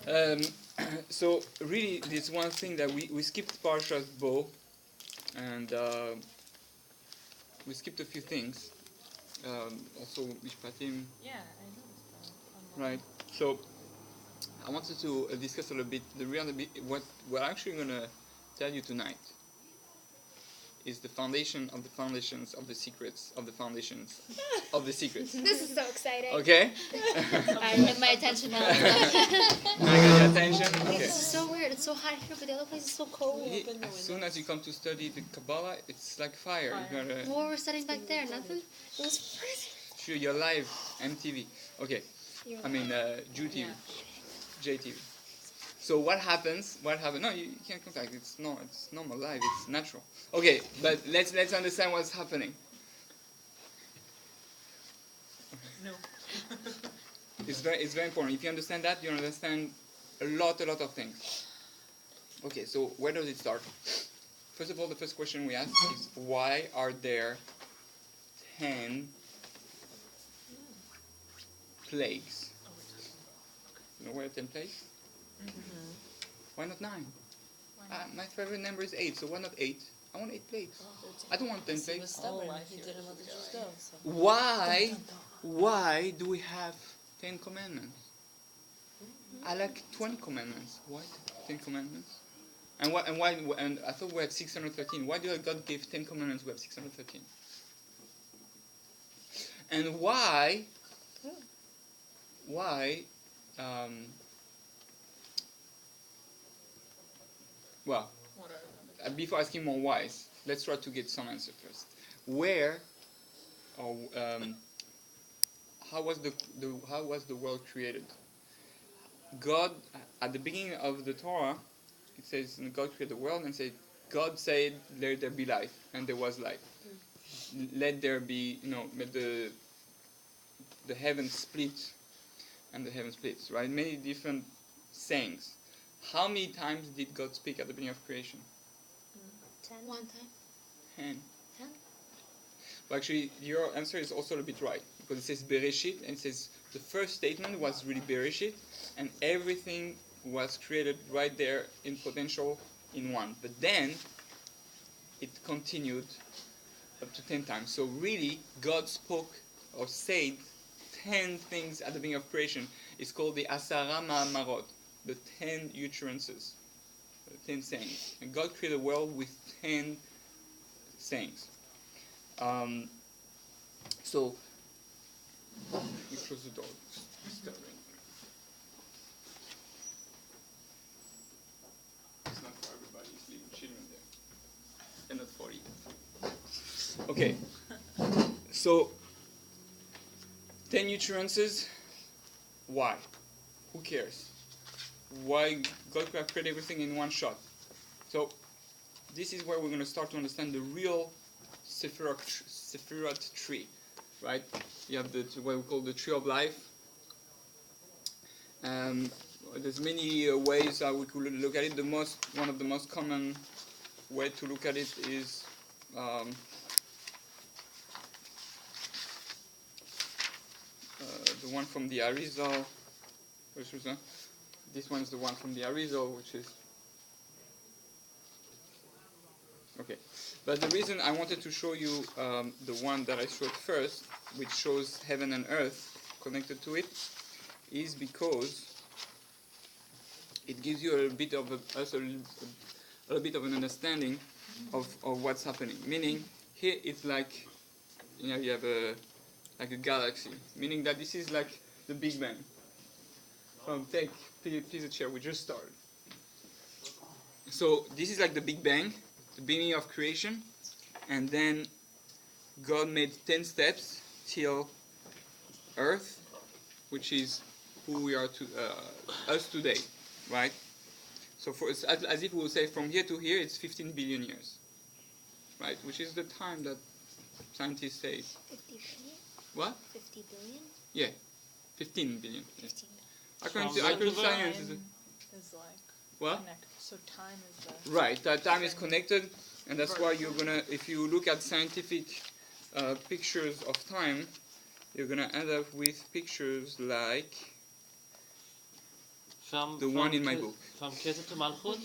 Um, so really, this one thing that we skipped Parasha Bo, and we skipped a few things. Also Mishpatim. Yeah, I noticed that. Right. So I wanted to discuss a little bit what we're actually gonna tell you tonight is the foundation of the foundations of the secrets of the foundations of the secrets. This is so exciting. Okay? I have my attention now. Now you got your attention? Okay. This is so weird. It's so hot here, but the other place is so cold. As soon as you come to study the Kabbala, it's like fire. You gotta, What were we studying back there? Nothing? It was pretty. sure, you're live, MTV. Okay. I mean, JTV. JTV. So what happens? No, you can't contact. It's normal live. It's natural. Okay, but let's understand what's happening. No. It's very important. If you understand that, you understand a lot of things. Okay, so where does it start? First of all, the first question we ask is why are there 10 plagues? You know where are 10 plagues? Mm-hmm. Why not 9? My favorite number is 8, so why not 8? I want 8 plagues. I don't want 10 He was plagues. stubborn. He didn't want the Jews go. So. Why do we have 10 commandments? I like 20 commandments. Why 10 commandments? And why? And I thought we had 613. Why did God give 10 commandments? We have 613. And why? Well, before asking more whys, let's try to get some answer first. How was the world created? God, at the beginning of the Torah, it says God created the world and said, God said, let there be light, and there was light. Let there be, let the heavens split, and the heaven splits, right? Many different sayings. How many times did God speak at the beginning of creation? 10. One time. 10. 10? Well, actually, your answer is also a bit right, because it says Bereshit, and it says the first statement was really Bereshit, and everything was created right there in potential in one. But then, it continued up to 10 times. So really, God spoke or said 10 things at the beginning of creation. It's called the Asara Ma'amarot, the 10 utterances, the 10 sayings. And God created the world with 10 sayings. So, we close the door. It's not for everybody, it's leaving children there. And not for you. Okay. So, 10 utterances. Why? Who cares? Why God could have created everything in one shot? So, this is where we're going to start to understand the real Sephirot tree, right? You have what we call the tree of life. There's many ways we could look at it. One of the most common way to look at it is the one from the Arizal. This one is the one from the Arizal, which is okay. But the reason I wanted to show you the one that I showed first, which shows heaven and earth connected to it, is because it gives you a bit of an understanding of what's happening. Meaning, here it's like you have a galaxy. Meaning that this is like the Big Bang. Take please a chair. We just started. So this is like the Big Bang, the beginning of creation, and then God made 10 steps till Earth, which is who we are us today, right? So as if we would say from here to here, it's 15 billion years, right? Which is the time that scientists say. 50 billion? What? 50 billion? Yeah, 15 billion. 15 billion. According to science, Is like what? connected. So time is the Right, that time is connected, and that's why you're gonna, if you look at scientific pictures of time, you're gonna end up with pictures like The one in my book. From Keter to Malchut,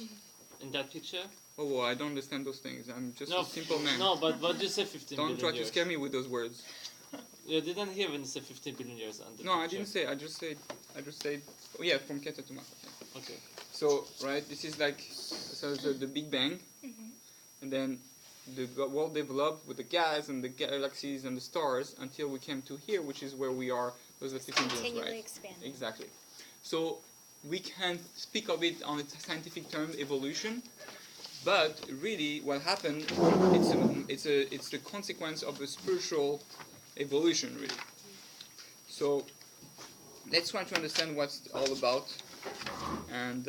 in that picture? Oh, well, I don't understand those things. I'm just No, a simple man. No, but what do you say 15 Don't billion try to years? scare me with those words. You didn't hear when you said 15 billion years on the No, I picture. didn't say. I just said. Oh yeah, from Keter to Malchut. Yeah. Okay. So right, this is like the Big Bang, and then the world developed with the gas and the galaxies and the stars until we came to here, which is where we are. Those are 15 billion, Continually right? expanding. Exactly. So we can speak of it on a scientific term, evolution, but really what happened, it's the consequence of a spiritual evolution, really. So let's try to understand what's it all about, and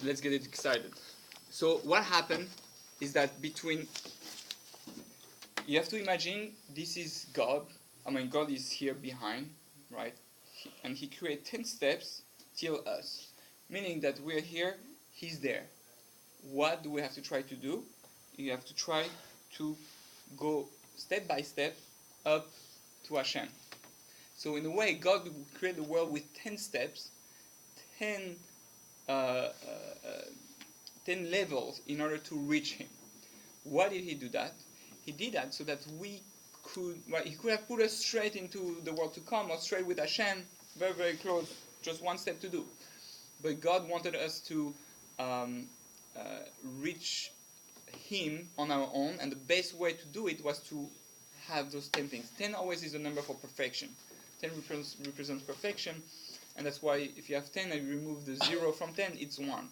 let's get it excited. So what happened is that you have to imagine this is God. I mean, God is here behind, right? And He created 10 steps till us, meaning that we're here, He's there. What do we have to try to do? You have to try to go step by step up to Hashem. So in a way, God created the world with 10 steps, 10 levels in order to reach Him. Why did He do that? He did that so that He could have put us straight into the world to come, or straight with Hashem, very, very close, just one step to do. But God wanted us to reach Him on our own, and the best way to do it was to have those 10 things. 10 always is a number for perfection. 10 represents perfection, and that's why if you have 10 and you remove the 0 from 10, it's 1.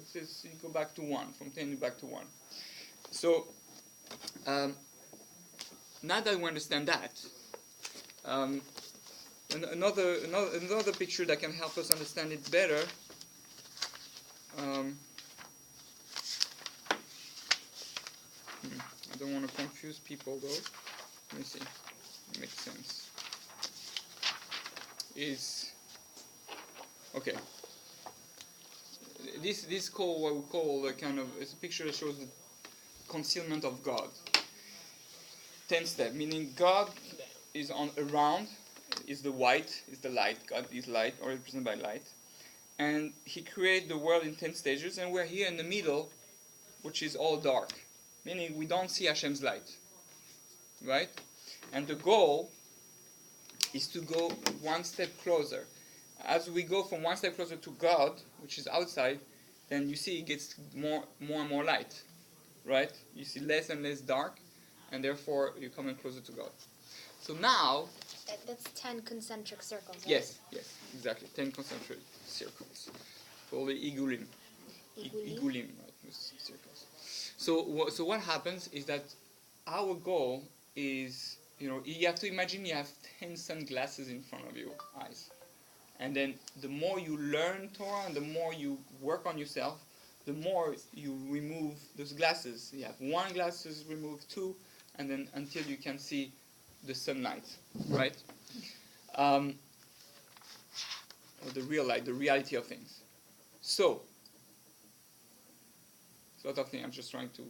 So you go back to 1. From 10 you back to 1. So now that we understand that, another picture that can help us understand it better. I don't want to confuse people though. Let me see. It makes sense. Okay. This call what we call a kind of, it's a picture that shows the concealment of God. 10 step, meaning God is around, is the white, is the light. God is light, or represented by light. And He created the world in 10 stages, and we're here in the middle, which is all dark. Meaning we don't see Hashem's light. Right? And the goal is to go one step closer. As we go from one step closer to God, which is outside, then you see it gets more and more light. Right? You see less and less dark, and therefore you're coming closer to God. So now... That's 10 concentric circles, right? Yes, exactly. 10 concentric circles. Called the igulim. Igulim, right? Circles. So what happens is that our goal is, you have to imagine you have 10 sunglasses in front of your eyes. And then the more you learn Torah and the more you work on yourself, the more you remove those glasses. You have one glasses removed, 2, and then until you can see the sunlight, right? Or the real light, the reality of things. So, it's a lot of things. I'm just trying to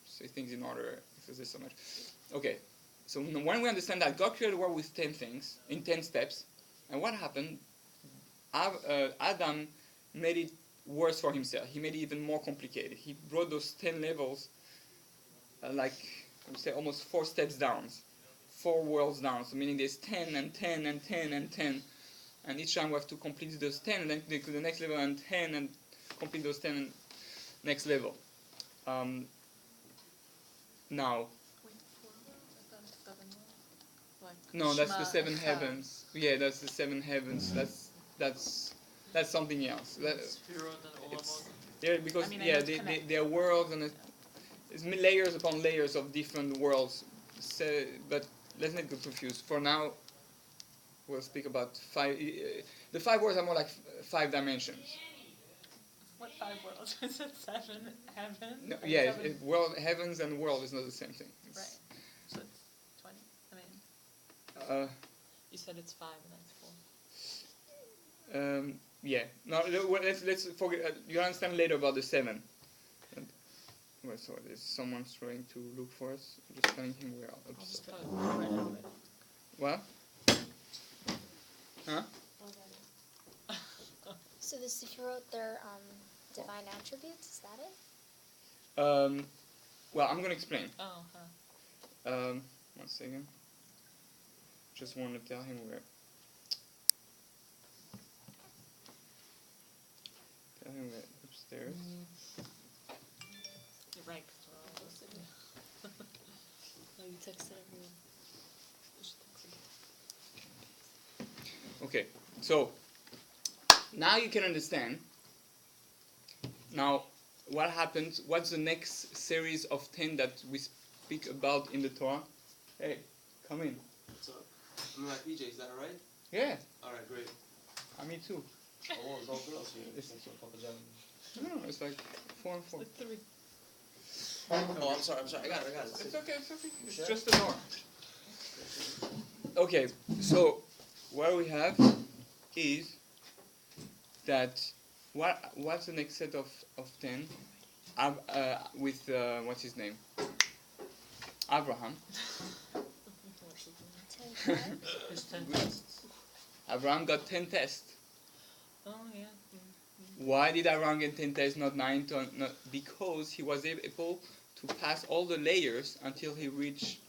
say things in order because there's so much. Okay, so when we understand that God created the world with 10 things, in 10 steps, and what happened? Adam made it worse for himself. He made it even more complicated. He brought those 10 levels, I would say almost 4 steps down, 4 worlds down. So meaning there's 10 and 10 and 10 and 10, and each time we have to complete those 10, and then go to the next level and 10 and complete those 10 and next level. Now. No, that's the 7 heavens. Yeah, that's the 7 heavens. That's something else. Yeah, because they are worlds, and it's layers upon layers of different worlds. So, but let's not get confused. For now, we'll speak about 5. The 5 worlds are more like 5 dimensions. What 5 worlds? Is it 7 heavens? No, yeah, heavens and world is not the same thing. Right. So it's 20. I mean, you said it's 5 and that's 4. Yeah. No, let's forget. You'll understand later about the 7. Well, so there's someone trying to look for us. Just telling him we're I'll just upset. put it right now. What? Huh? So the Sefirot, they're divine attributes, is that it? Well, I'm gonna explain. Oh, huh. 1 second. Just want to tell him where. Tell him we're upstairs. You're right, 'cause we're all listening. Oh, you texted everyone. Okay, so now you can understand. Now, what happens? What's the next series of 10 that we speak about in the Torah? Hey, come in. So, I'm in my PJ, is that alright? Yeah, Alright, great. me too. Oh, it's all girls here. It's- Some sort of pajamas. No, it's like 4 and 4. Like 3. Oh, I'm sorry, I got it. It's okay, it's okay. It's just a door. Okay, so what we have is that what's the next set of 10? With what's his name? Abraham. It's 10 tests. Abraham got 10 tests. Oh, yeah. Why did Abraham get 10 tests, not 9? Because he was able to pass all the layers until he reached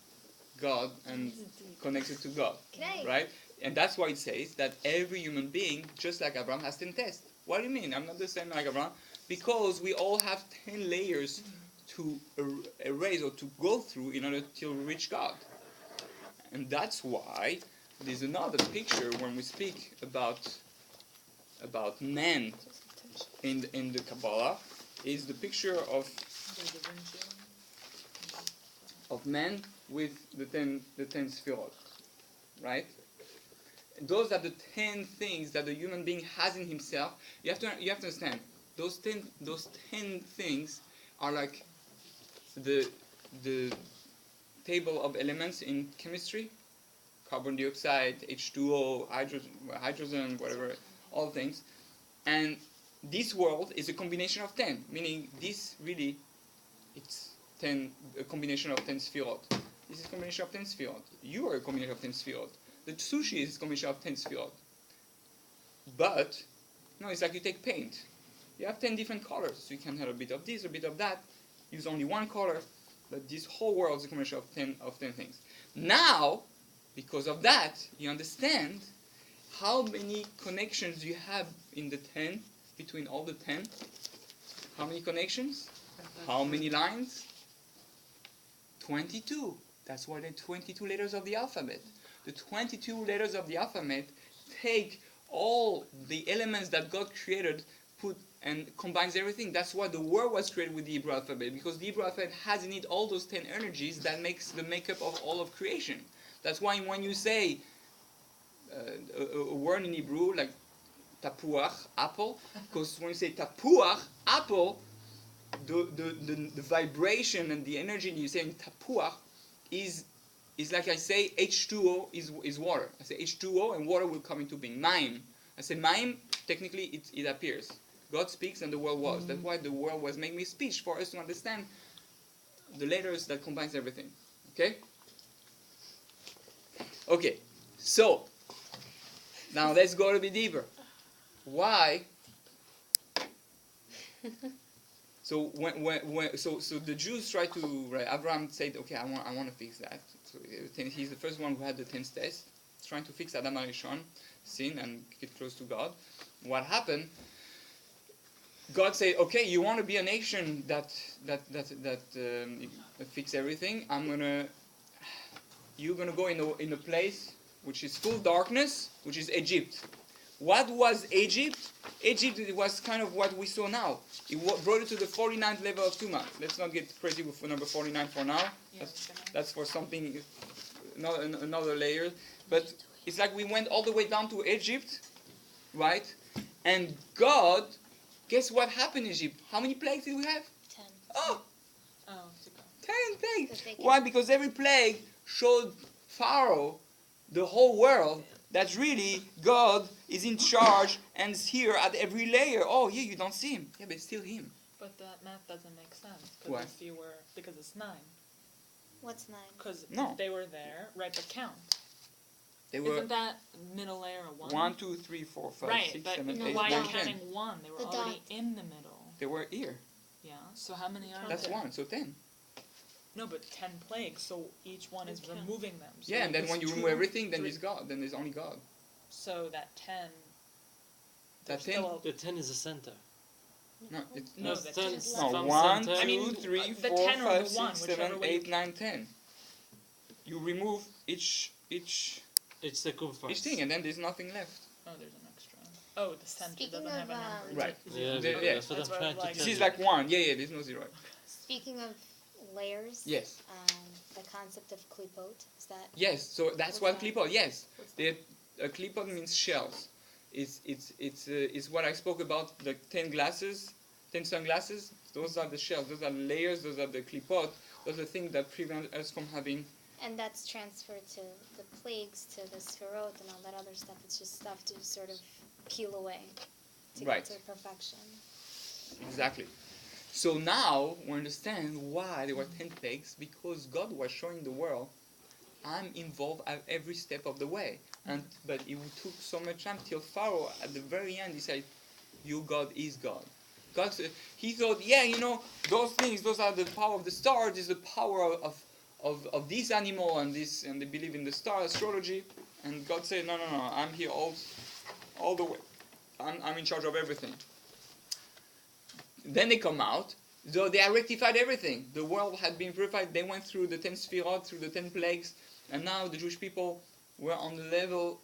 God and connected to God. Okay. Right? And that's why it says that every human being, just like Abraham, has 10 tests. What do you mean? I'm not the same like Abraham. Because we all have 10 layers to erase or to go through in order to reach God. And that's why there's another picture when we speak about man in the Kabbala, is the picture of man with the 10 sefirot, right? Those are the 10 things that the human being has in himself. You have to understand, those 10 things are like the table of elements in chemistry: carbon dioxide, H2O, hydrogen, whatever, all things. And this world is a combination of 10, meaning this really, it's 10, a combination of 10 sefirot. This is a combination of 10 sefirot. You are a combination of 10 sefirot. The sushi is a combination of 10 sefirot. But, no, it's like you take paint. You have 10 different colors. So you can have a bit of this, a bit of that. Use only one color. But this whole world is a combination of 10 things. Now, because of that, you understand how many connections you have in the 10, between all the 10. How many connections? How many lines? 22. That's why there are 22 letters of the alphabet. The 22 letters of the alphabet take all the elements that God created, put and combines everything. That's why the world was created with the Hebrew alphabet, because the Hebrew alphabet has in it all those 10 energies that makes the makeup of all of creation. That's why when you say a word in Hebrew like tapuach, apple, because when you say tapuach, apple, the vibration and the energy you say in tapuach is like I say H2O is water. I say H2O and water will come into being. Maim. I say maim, technically it appears. God speaks and the world was. That's why the world was making a speech for us to understand the letters that combines everything. Okay? Okay, so now let's go a bit deeper. Why? So so the Jews tried to, right, Abraham said, okay, I want to fix that. So he's the first one who had the 10th test, trying to fix Adam HaRishon, sin and get close to God. What happened? God said, okay, you want to be a nation that fix everything. You're gonna go in a place which is full darkness, which is Egypt. What was Egypt? Egypt was kind of what we saw now. It brought it to the 49th level of Tuma. Let's not get crazy with number 49 for now. That's for something, another layer. But it's like we went all the way down to Egypt, right? And God, guess what happened in Egypt? How many plagues did we have? 10. Oh, 10 plagues. Why? Because every plague showed Pharaoh, the whole world, that really God is in charge and is here at every layer. Oh, yeah, you don't see him. Yeah, but it's still him. But that math doesn't make sense. Why? Because it's 9. What's 9? Because No. they were there, right, but count. They were Isn't that middle layer a 1? 1, 2, 3, 4, 5, right, 6, but 7, no, 8, why 9, are you 10. counting 1? They were The already dot. in the middle. They were here. Yeah, so how many are That's there? 1, so 10. No, but 10 plagues, so each one is count. removing them. So Yeah, and then it's when you 2, remove everything, then 3. it's God. Then there's only God. So that 10... That there's still The 10 is the center. No, it's No, That's that's 10 just no, from 1, center. 2, I mean, 3, the 4, 10 or 5, the 1, 6, 7, whichever way 8, you- 9, 10. You remove each It's circumference. thing, and then there's nothing left. Oh, there's an extra. Oh, the center Speaking doesn't have a of, number. It's Right. like 0. Yeah, Yeah. that's what That's I'm what trying to like- tell This is you. like 1. Yeah, there's no 0. Speaking of layers, Yes. the concept of klipot, is that Yes, so that's What's what that? klipot. Yes, What's that? klipot means shells. It's what I spoke about, the 10 glasses, 10 sunglasses. Those are the shells. Those are the layers. Those are the klipot. Those are the things that prevent us from having. and that's transferred to the plagues, to the sphirot and all that other stuff. It's just stuff to sort of peel away to Right. get to perfection. Exactly. So now we understand why there were 10 plagues, because God was showing the world, I'm involved at every step of the way. But it took so much time till Pharaoh, at the very end, he said, your God is God. God, he thought, yeah, those things, those are the power of the stars, is the power of this animal and this, and they believe in the star astrology. And God said, no, I'm here all the way. I'm in charge of everything. Then they come out, so they have rectified everything. The world had been purified. They went through the 10 sphirot, through the 10 plagues, and now the Jewish people were on the level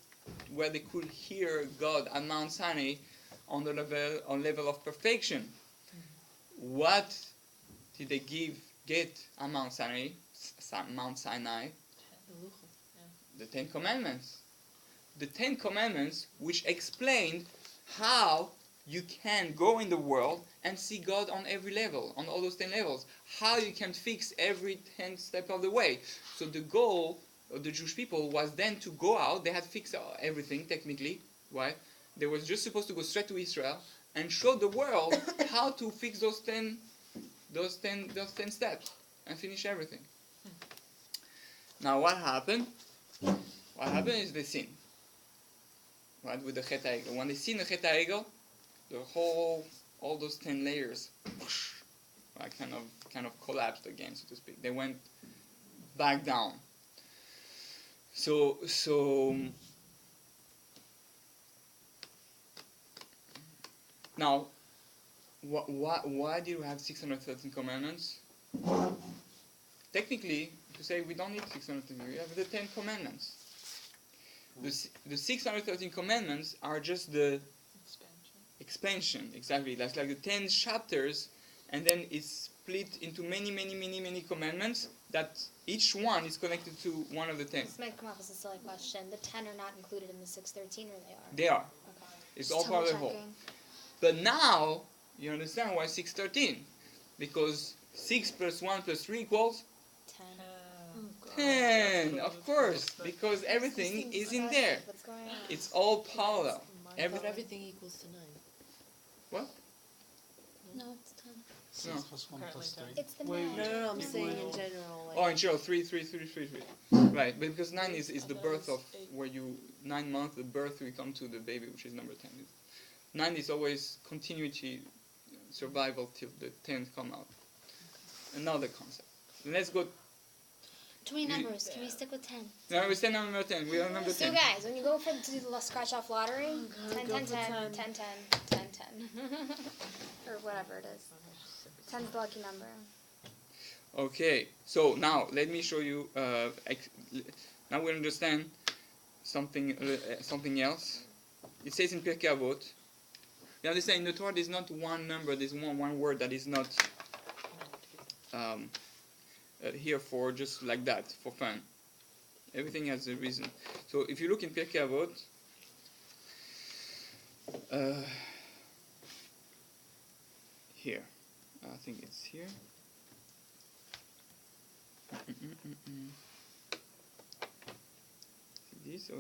where they could hear God at Mount Sinai on the level of perfection. What did they get at Mount Sinai? The 10 Commandments. The 10 Commandments, which explained how you can go in the world and see God on every level, on all those 10 levels. How you can fix every 10 step of the way. So the goal of the Jewish people was then to go out. They had fixed everything technically, right? They were just supposed to go straight to Israel and show the world how to fix those 10 steps and finish everything. Now what happened? What happened is they sinned, right, with the Chet HaEgel. When they sinned the Chet HaEgel, all those 10 layers, right, kind of collapsed again, so to speak. They went back down. So now, why do you have 613 commandments? Technically, to say we don't need 613, we have the 10 commandments. The 613 commandments are just the expansion, exactly. That's like the 10 chapters, and then it's split into many commandments that each one is connected to one of the 10. This might come off as a silly question. The 10 are not included in the 613, or they are? They are. Okay. It's Just all part of the double whole. checking. But now, you understand why 613. Because 6 plus 1 plus 3 equals 10. 10, of course, because everything is in there. What's going on? It's all parallel. But Everything. everything equals to 9. What? No, it's 10. 6 plus 1 plus 3. It's the Wait, 9. No, I'm saying in general. Like, Oh, in general, 3. Right, but because 9 is the birth of, where you, 9 months, the birth we come to the baby, which is number 10. 9 is always continuity, survival till the 10th come out. Another concept. Let's go. Too many numbers. Can we stick with 10? Now we say number 10. We are number So 10. guys, when you go for to the scratch off lottery, 10, go 10, for 10, 10, 10. 10, 10, 10. Or whatever it is. 10's the lucky number. Okay, so now let me show you. Now we understand something else. It says in Pirkei Avot. You understand, in the Torah there's not one number. There's one word that is not here for just like that, for fun. Everything has a reason. So if you look in Pirkei Avot, here, I think it's here. This or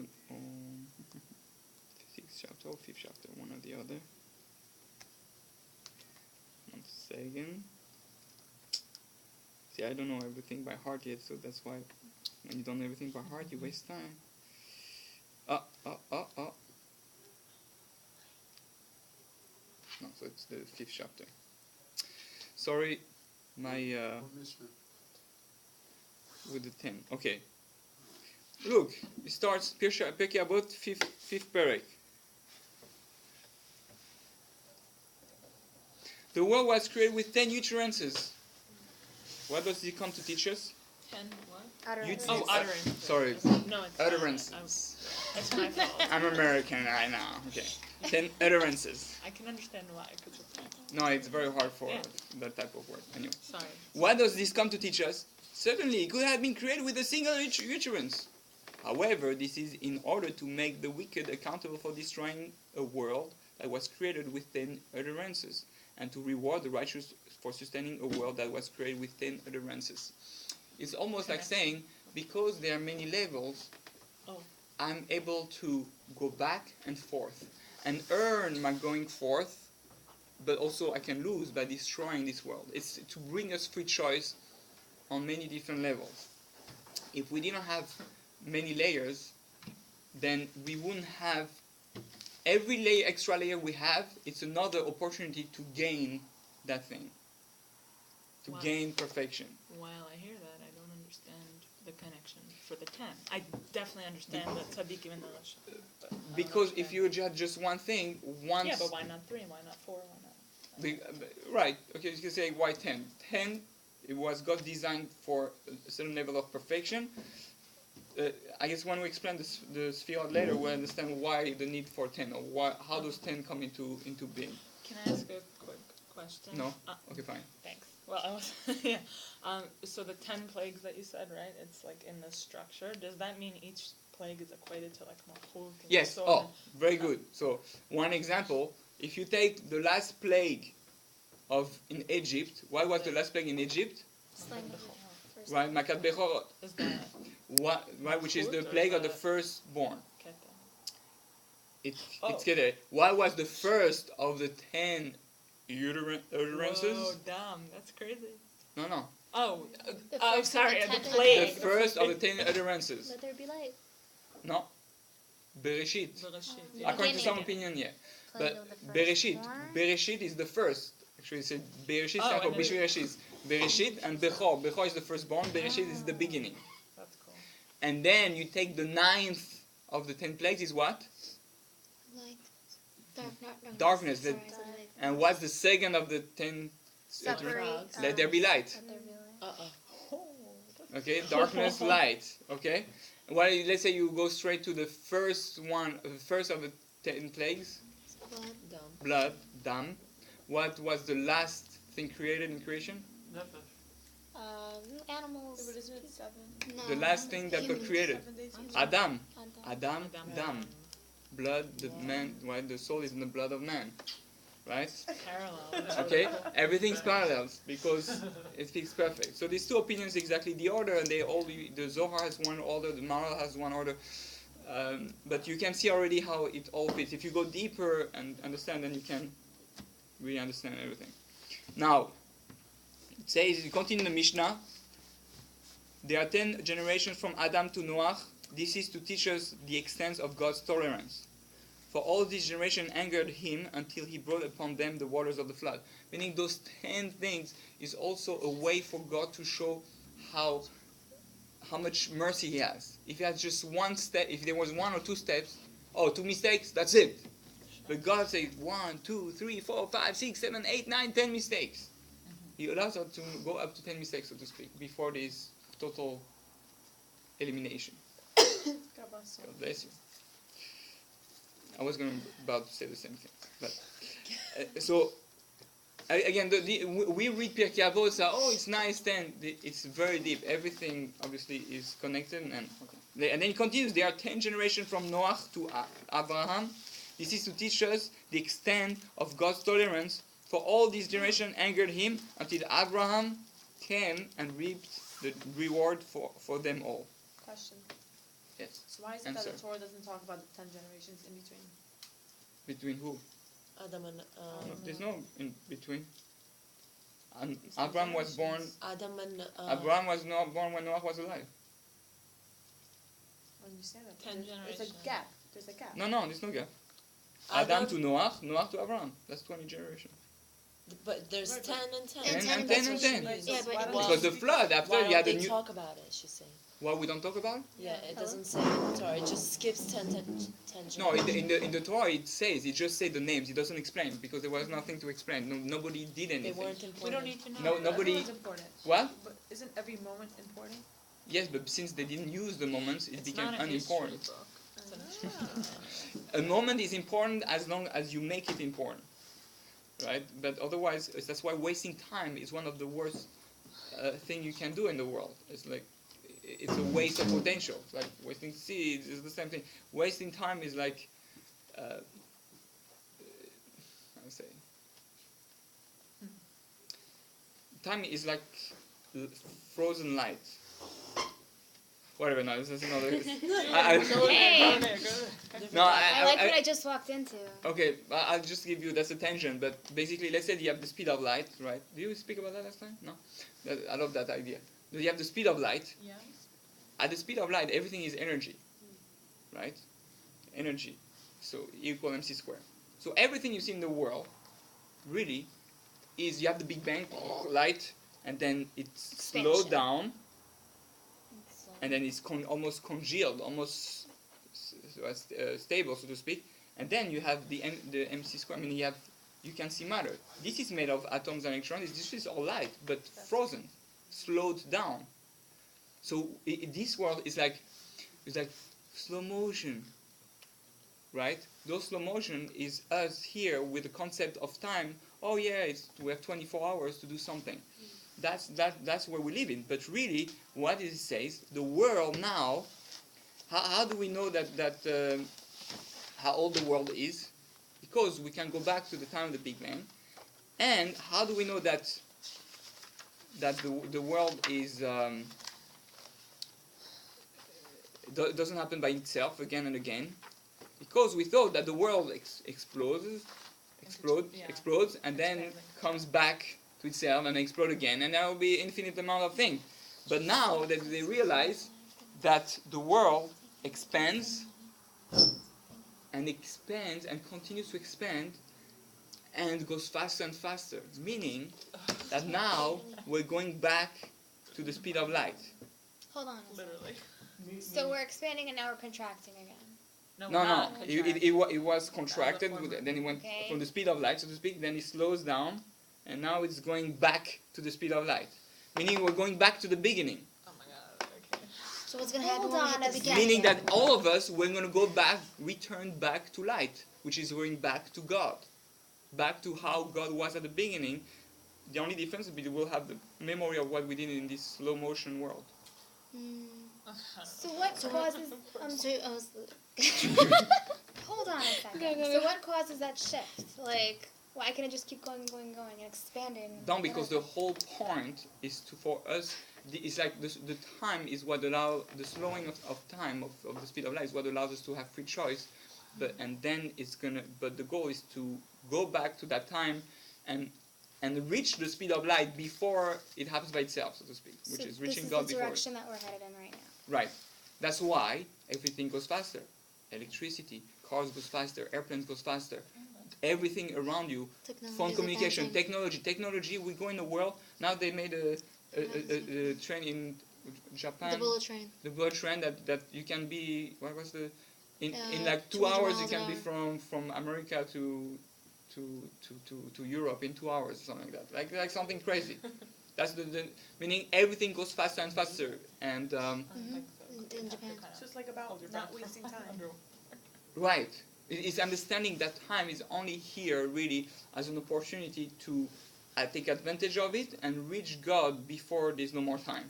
sixth chapter or fifth chapter, one or the other. second. See, I don't know everything by heart yet, so that's why when you don't know everything by heart, you waste time. No, so it's the 5th chapter. Sorry, my with the 10. Okay. Look, it starts Pirkei Avot, 5th perek. The world was created with 10 utterances. What does it come to teach us? 10 what? Utterance. Oh, utterance. Sorry. No, it's Utterances. That's my fault. I'm American, I know. Okay. 10 utterances. I can understand why. No, it's very hard for that type of word. Anyway. Sorry. What does this come to teach us? Certainly, it could have been created with a single utterance. However, this is in order to make the wicked accountable for destroying a world that was created with 10 utterances, and to reward the righteous for sustaining a world that was created with 10 utterances. It's almost like saying, because there are many levels, I'm able to go back and forth and earn my going forth, but also I can lose by destroying this world. It's to bring us free choice on many different levels. If we didn't have many layers, then we wouldn't have every extra layer we have. It's another opportunity to gain that thing, to gain perfection. While I hear that, I don't understand the connection for the 10. I definitely understand that tzaddik even though because if you judge just one thing, once... Yeah, but why not 3? Why not 4? Why not? Right, okay, you can say why 10? 10, it was God designed for a certain level of perfection. I guess when we explain the sphere later, we'll understand why the need for 10, or how those 10 come into being. Can I ask a quick question? No? Okay, fine. Thanks. Well, I was, yeah. So the 10 plagues that you said, right? It's like in the structure. Does that mean each plague is equated to like malchut? Yes. Oh, very good. So one example: if you take the last plague in Egypt, what was the last plague in Egypt? Right, Makat Bechorot. Is that Right, which is the plague of the firstborn. keta? It's Kedere. What was the first of the 10 utterances? Oh, damn, that's crazy. No. Oh, The oh, first sorry, of the the 10 plague. The first of the 10 utterances. Let there be light. No. Bereshit. Bereshit, According to some Beginning. opinion, yeah. Plague But of the Bereshit. firstborn. Bereshit is the first. Actually, it's Bereshit Oh, stands for and then- Bereshit. Bereshit and Bechor. Bechor is the firstborn. Bereshit is the beginning. That's cool. And then you take the 9th of the 10 plagues is what? Light. Darkness. Sorry. And what's the second of the 10? Separate. Let there be light. Let there be light. Oh, that's Okay, darkness, light. Okay, well, let's say you go straight to the first one, the first of the 10 plagues, Blood. blood, dam. What was the last thing created in creation? Animals. But isn't it 7? No. The last thing that got Humans. created, 7 days? Adam. Adam. Adam, dam. Blood, the man. Right, the soul is in the blood of man. Right. Parallel. Okay, everything's parallels because it speaks perfect. So these two opinions exactly the order, and they all the Zohar has one order, the Maral has one order, but you can see already how it all fits. If you go deeper and understand, then you can really understand everything. Now, it says, you continue the Mishnah. There are 10 generations from Adam to Noach. This is to teach us the extent of God's tolerance. For all this generation angered him until he brought upon them the waters of the flood. Meaning those 10 things is also a way for God to show how much mercy he has. If he has just one step, if there was 1 or 2 steps, 2 mistakes, that's it. But God says 1, 2, 3, 4, 5, 6, 7, 8, 9, 10 mistakes. He allows us to go up to 10 mistakes, so to speak, before there is total elimination. God bless you. I was about to say the same thing, but so again, we read Pirkei Avot, say, it's nice. Then it's very deep. Everything obviously is connected, and then it continues. There are 10 generations from Noach to Abraham. This is to teach us the extent of God's tolerance. For all these generations angered him until Abraham came and reaped the reward for them all. Question. Yes. So why is it Answer. that the Torah doesn't talk about the 10 generations in between? Between who? Adam and There's no in between. And Abraham was born. Adam and Abraham was not born when Noah was alive. when you say that, 10 there's a generations. gap. There's a gap. No, there's no gap. Adam to Noah, Noah to Abraham. That's 20 generations. But there's Right, 10 but- and 10. And 10 that's and what 10. she means. Yeah, but Why don't Because the flood, after Why you don't had they a new. talk about it, she's saying. Why we don't talk about it? Yeah, it doesn't say in the Torah. It just skips 10 No, in the Torah it says, it just says the names. It doesn't explain because there was nothing to explain. Nobody did They anything. weren't important. We don't need to know. No, nobody. Everyone's important. What? But isn't every moment important? Yes, but since they didn't use the moments, it It's became not a history unimportant. book. It's an A moment is important as long as you make it important, right? But otherwise, that's why wasting time is one of the worst thing you can do in the world. It's like it's a waste of potential. It's like wasting seeds is the same thing. Wasting time is like how to say. Time is like frozen light. Whatever. No, this is another. Hey! No, I like what I just walked into. Okay, I'll just give you, that's a tangent, but basically, let's say you have the speed of light, right? Did you speak about that last time? No? I love that idea. You have the speed of light. Yeah. At the speed of light, everything is energy, right? Energy. So E equal mc squared. So everything you see in the world, really, is you have the Big Bang, light, and then it's slowed Expansion. down, and then it's almost congealed, almost stable, so to speak. And then you have the mc square. I mean, you can see matter. This is made of atoms and electrons. This is all light, but frozen, slowed down. So this world is like slow motion, right? Those slow motion is us here with the concept of time. Oh yeah, we have 24 hours to do something. That's where we live in. But really, what it says, the world now. How do we know that how old the world is? Because we can go back to the time of the Big Bang. And how do we know that the world is doesn't happen by itself again and again? Because we thought that the world explodes, and then comes back to itself and explode again, and there will be infinite amount of things. But now that they realize that the world expands and continues to expand and goes faster and faster, meaning that now we're going back to the speed of light. Hold on a second. Literally. So we're expanding and now we're contracting again. No, No. It was contracted, former. then it went Okay. from the speed of light, so to speak, then it slows down, and now it's going back to the speed of light. Meaning we're going back to the beginning. Oh my god, okay. So what's going to happen when we hit the Meaning beginning? that all of us, we're going to go back, return back to light, which is going back to God. Back to how God was at the beginning. The only difference will be we'll have the memory of what we did in this slow motion world. So what causes... Hold on a second. So what causes that shift? Like, why can't it just keep going and expanding? Down, because the whole point is for us, it's like the time is what allows, the slowing of time, of the speed of light is what allows us to have free choice. But the goal is to go back to that time and reach the speed of light before it happens by itself, so to speak, which is reaching God This is the before. direction that we're headed in right now. Right. That's why everything goes faster. Electricity, cars goes faster, airplanes goes faster. Everything around you, phone communication, technology. We go in the world. Now they made a train in Japan. The bullet train. The bullet train that you can be. What was the? In like 2 200 hours you miles can an be from America to Europe in 2 hours or something like that. Like something crazy. That's the meaning everything goes faster and faster and. In Japan. It's just like about not wasting time. Right. It's understanding that time is only here really as an opportunity to take advantage of it and reach God before there's no more time.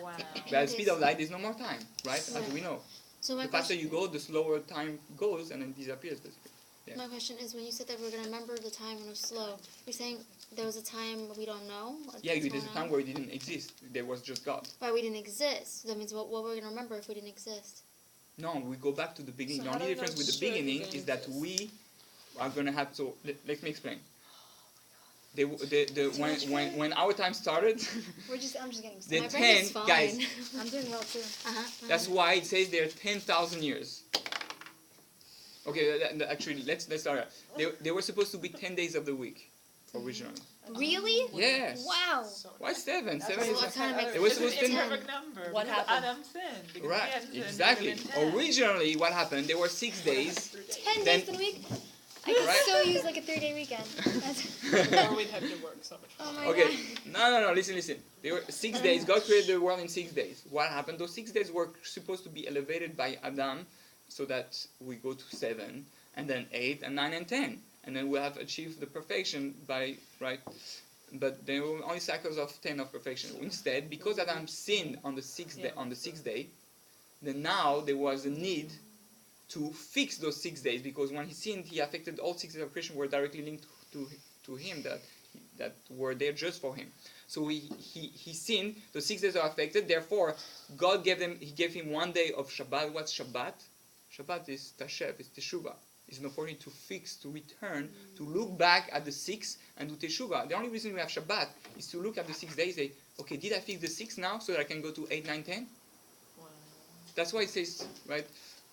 Wow. But at the speed of light, there's no more time, right? As we know. So my The faster question, you go, the slower time goes and then disappears. Basically. Yeah. my question is, when you said that we're going to remember the time when it was slow, you're saying there was a time we don't know? Yeah, what's there's a going time on? where it didn't exist. There was just God. Why we didn't exist. That means what we're going to remember if we didn't exist. No, we go back to the beginning. So The how only do we difference know with the sure it beginning didn't is that exist? we are going to have... So let me explain. when our time started, I'm just getting the started. My brain 10 is fine. guys. I'm doing well too. That's why it says they're 10,000 years. Okay, actually, let's start. They were supposed to be 10 days of the week originally. Really? Yes. Wow. Why 7? That's 7 why is what kind of makes it was It's supposed an to imperfect number. What because happened? Adam sinned. Because right. he had sinned, Exactly. it would've been 10. Originally, what happened? There were 6 days. 10 Then- days in a week? I could Right. so use like a 3-day weekend. That's, Or we'd have to work so much more. oh my Okay. god. No. Listen. There were 6 days. God created the world in 6 days. What happened? Those 6 days were supposed to be elevated by Adam, so that we go to 7, and then 8, and 9, and 10, and then we'll have achieved the perfection by right. But there were only cycles of 10 of perfection. Instead, because Adam sinned on the sixth day, then now there was a need to fix those 6 days, because when he sinned, he affected all 6 days of creation were directly linked to him that were there just for him. So he sinned. The 6 days are affected. Therefore, God gave him 1 day of Shabbat. What's Shabbat? Shabbat is Tashev, it's Teshuvah. It's an opportunity to fix, to return, to look back at the 6 and do Teshuvah. The only reason we have Shabbat is to look at the 6 days and say, okay, did I fix the 6 now so that I can go to 8, 9, 10? Wow. That's why it says, right,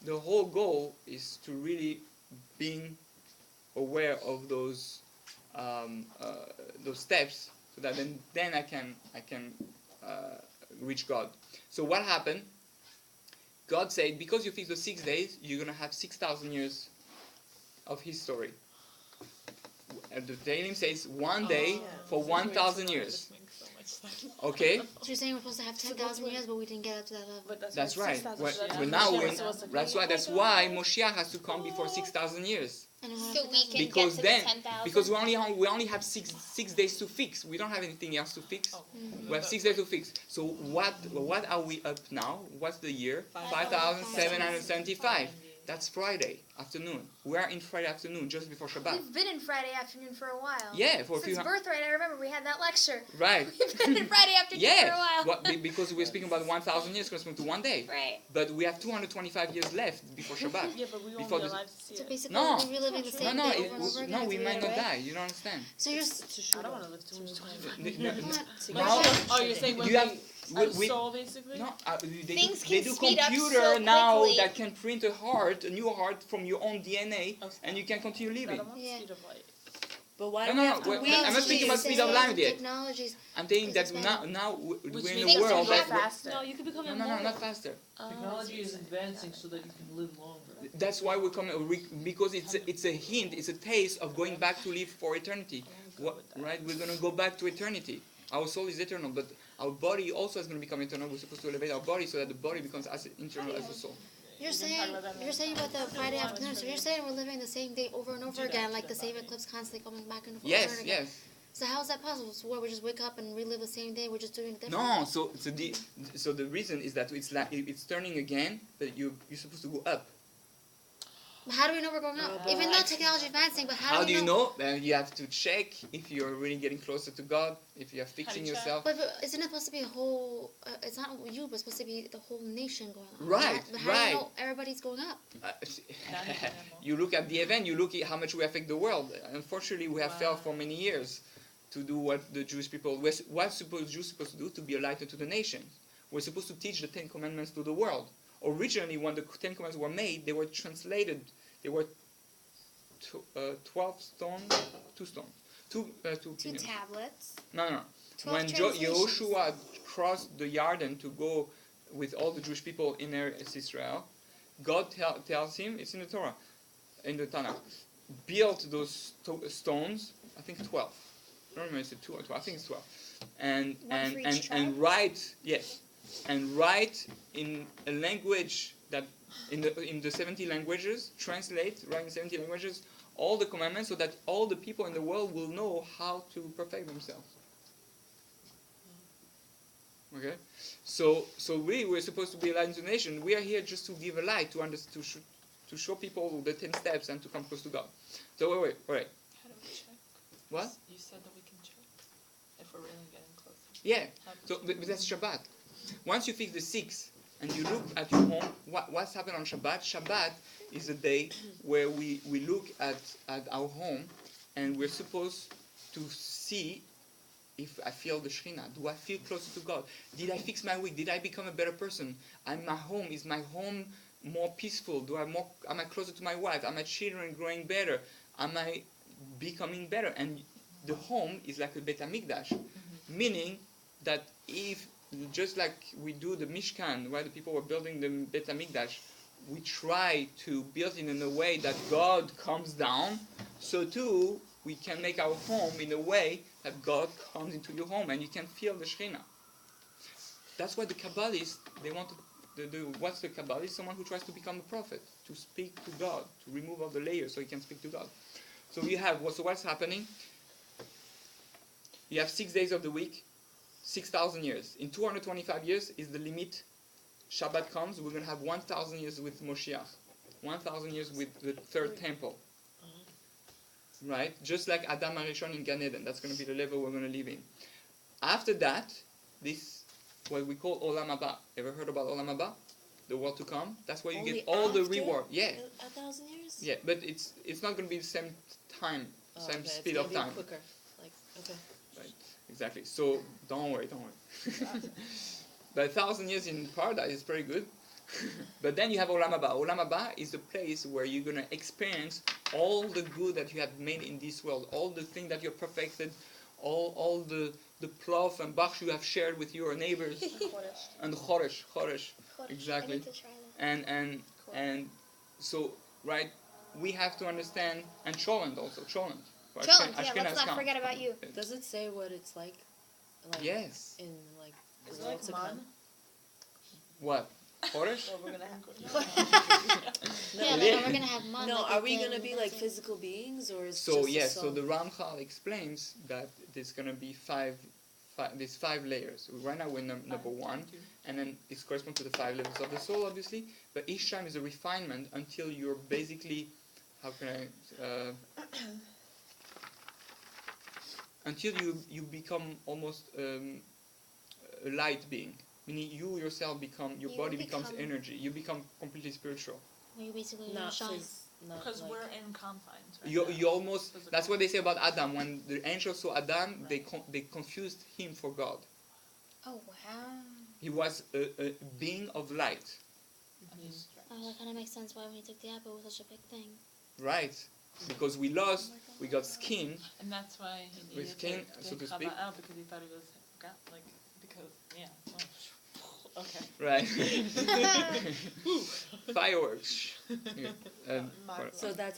the whole goal is to really being aware of those steps, so that then I can reach God. So what happened? God said, because you fix the 6 days, you're going to have 6,000 years of history. And the Tehillim says 1 day for 1,000 years. This makes so much sense. Okay? So you're saying we're supposed to have 10,000 years, but we didn't get up to that level. But That's why right. 6,000 Well, years. well, now Moshiach we- was supposed to be- that's why Moshiach has to come before 6,000 years. And then So we can Because get to then, the 10,000. because we only have six days to fix. We don't have anything else to fix. Oh, We have 6 days to fix. So what are we up now? What's the year? 5,775. That's Friday afternoon. We are in Friday afternoon, just before Shabbat. We've been in Friday afternoon for a while. Yeah, for a few. Since birthright, I remember we had that lecture. Right. We've been in Friday afternoon for a Yeah. while. Because we're speaking about 1,000 years corresponding to 1 day. Right. But we have 225 years left before Shabbat. Yeah, but we won't Before be the- alive to see So it. basically, No. we're reliving the same No, day over and over again. no, we until might not die. die. You don't understand. So you're I don't want to live too much time. Now, Oh, you're saying when you have we soul basically? no, they Things do, they can do speed up computer so now quickly. that can print a heart, a new heart from your own DNA, and you can continue living. That Yeah. speed of light. But why No, do no, we no, have to wait, wait? I'm not speaking about speed of light yet. Technologies. I'm saying that Because now we're Which in means a world go that faster. No, you could become no, immortal. not faster. Technology is advancing so that you can live longer. That's why we're coming because it's a hint, it's a taste of going back to live for eternity. Right? We're gonna go back to eternity. Our soul is eternal, but our body also is going to become eternal. We're supposed to elevate our body so that the body becomes as eternal as the soul. You're saying about the Friday afternoon. So you're saying we're living the same day over and over again, like the same eclipse constantly coming back and forth. over Yes, and again. yes. So how is that possible? So what, we just wake up and relive the same day? We're just doing it different? No, so the reason is that it's turning again, but you're supposed to go up. But how do we know we're going up? Even though technology is advancing, but How do you know? Then you have to check if you're really getting closer to God, if you're fixing check? yourself. But isn't it supposed to be a whole? It's not you, but it's supposed to be the whole nation going up. Right, But how do right. you know everybody's going up? You look at the event, you look at how much we affect the world. Unfortunately, we have failed for many years to do what the Jewish people, Jews supposed to do to be a light to the nations. We're supposed to teach the 10 Commandments to the world. Originally, when the 10 Commandments were made, they were translated. They were 12 stones, 2 stones, 2 Two pinions. tablets. No. 12 When translations. Yehoshua crossed the Jordan to go with all the Jewish people in Eretz Israel, God tells him, it's in the Torah, in the Tanakh, build those stones, I think 12. I don't remember if it's 2 or 12, I think it's 12. One for each tribe? And write in a language that in the 70 languages, write in 70 languages all the commandments so that all the people in the world will know how to perfect themselves. Okay? So really we're supposed to be a light into the nation. We are here just to give a light, to show people the 10 steps and to come close to God. So wait. How do we check? What? You said that we can check if we're really getting closer. Yeah. How do So we but that's Shabbat. Once you fix the 6 and you look at your home, what's happened on Shabbat? Shabbat is a day where we look at our home and we're supposed to see if I feel the Shekhinah. Do I feel closer to God? Did I fix my week? Did I become a better person? And my home, is my home more peaceful? Am I closer to my wife? Are my children growing better? Am I becoming better? And the home is like a Bet HaMikdash, meaning that if, just like we do the Mishkan, where the people were building the Bet HaMikdash, we try to build it in a way that God comes down, so too we can make our home in a way that God comes into your home and you can feel the Shekhinah. That's why the Kabbalists, they want to what's the Kabbalist? Someone who tries to become a prophet, to speak to God, to remove all the layers so he can speak to God. So you have, so what's happening? You have 6 days of the week, 6,000 years. In 225 years is the limit. Shabbat comes, we're going to have 1,000 years with Moshiach. 1,000 years with the third temple. Right? Just like Adam HaRishon in Gan Eden. That's going to be the level we're going to live in. After that, this, what we call Olam Haba. Ever heard about Olam Haba? The world to come? That's where you Only get all the after reward. Yeah. 1,000 years? Yeah, but it's not going to be the same time, same speed of time. Quicker. Like, okay. Right, exactly. So don't worry. But 1,000 years in paradise is pretty good. But then you have Olam Haba. Olam Haba is the place where you're going to experience all the good that you have made in this world, all the things that you have perfected, all the plof and bach you have shared with your neighbors, and choresh, exactly. I need to try that. And so, right, we have to understand, and Cholent also, Cholent. for Challenge, yeah, Ashkenaz let's not count. forget about you. Does it say what it's like? Yes. In like Is the it world like to man? come? What? Choresh? Well, we're gonna have Yeah, like, we're gonna have man. No, like are we we did gonna in be like Brazil. physical beings or is So just a yes, so song? the Ramchal explains that there's gonna be these five layers. Right now we're number one, and then it corresponds to the 5 levels of the soul, obviously. But each time is a refinement until you're basically, how can I? Until you become almost a light being, meaning you yourself your body becomes energy. You become completely spiritual. You basically Not shine. Because we're in confines. Right You now. almost. That's what they say about Adam. When the angels saw Adam, they confused him for God. Oh wow. He was a being of light, Oh, that kind of makes sense why when he took the apple it was such a big thing. right? Because we lost, we got skin. And that's why he With needed skin, to so to take speak. Kabbala out because he thought he was because okay. Right. Fireworks. Yeah. Mark. So that's how